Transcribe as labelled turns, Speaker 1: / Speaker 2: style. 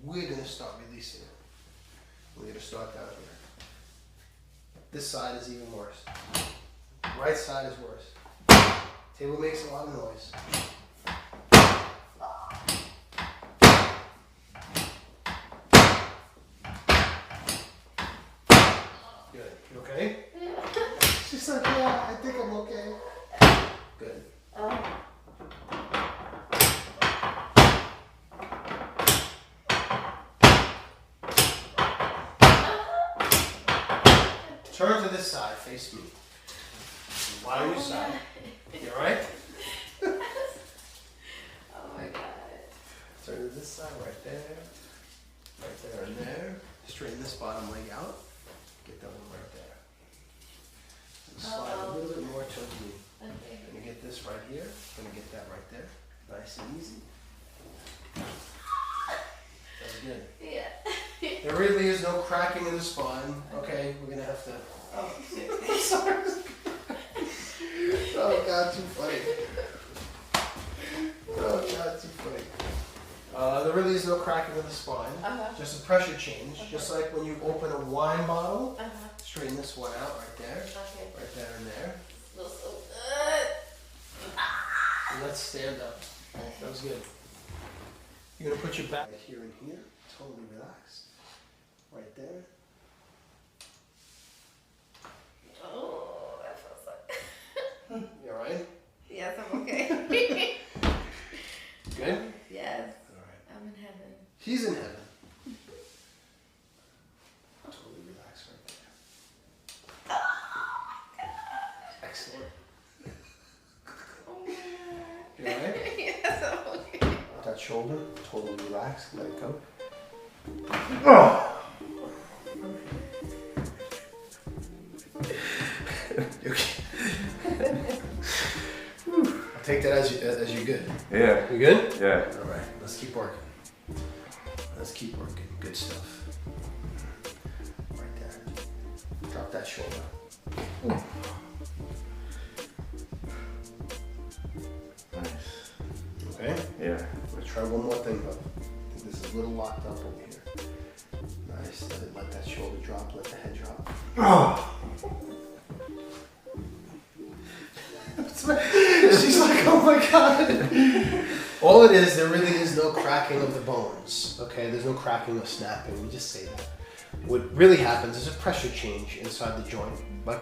Speaker 1: we're going to start releasing it. We're going to start down here. This side is even worse. Right side is worse. Table makes a lot of noise. Good. You okay? She's like, yeah, I think I'm okay. Good. Turn to this side, face me. Why on your side? You alright?
Speaker 2: Oh my god.
Speaker 1: Turn to this side, right there and there. Straighten this bottom leg out. Get that one right there. And slide a little bit more towards me.
Speaker 2: Okay.
Speaker 1: Gonna get this right here. Gonna get that right there. Nice and easy. That's good.
Speaker 2: Yeah.
Speaker 1: There really is no cracking in the spine. Okay, we're gonna have to.
Speaker 2: Oh shit.
Speaker 1: Sorry. Oh God, too funny. Oh God, too funny. There really is no cracking of the spine. Just a pressure change. Just like when you open a wine bottle. Straighten this one out right there.
Speaker 2: Okay.
Speaker 1: Right there and there.
Speaker 2: Smells so good.
Speaker 1: And let's stand up. That was good. You're gonna put your back here and here. Totally relaxed. Right there.
Speaker 2: Oh, that feels like.
Speaker 1: You alright?
Speaker 2: Yes, I'm okay.
Speaker 1: Good?
Speaker 2: Yes.
Speaker 1: Alright.
Speaker 2: I'm in heaven.
Speaker 1: He's in heaven. Totally relaxed right there. Excellent.
Speaker 2: Oh my god.
Speaker 1: You alright?
Speaker 2: Yes, I'm okay.
Speaker 1: That shoulder, totally relaxed. Let it go. Oh. Okay. I'll take that as you good.
Speaker 3: Yeah.
Speaker 1: You good?
Speaker 3: Yeah.
Speaker 1: All right. Let's keep working. Let's keep working. Good stuff. Right there. Drop that shoulder.
Speaker 3: Nice.
Speaker 1: Okay.
Speaker 3: Yeah.
Speaker 1: Let's try one more thing though. I think this is a little locked up over here. Nice. Let that shoulder drop. Let the head drop.
Speaker 3: Oh.
Speaker 1: She's like, oh my God. All it is, there really is no cracking of the bones. Okay, there's no cracking or snapping. We just say that. What really happens is a pressure change inside the joint. Like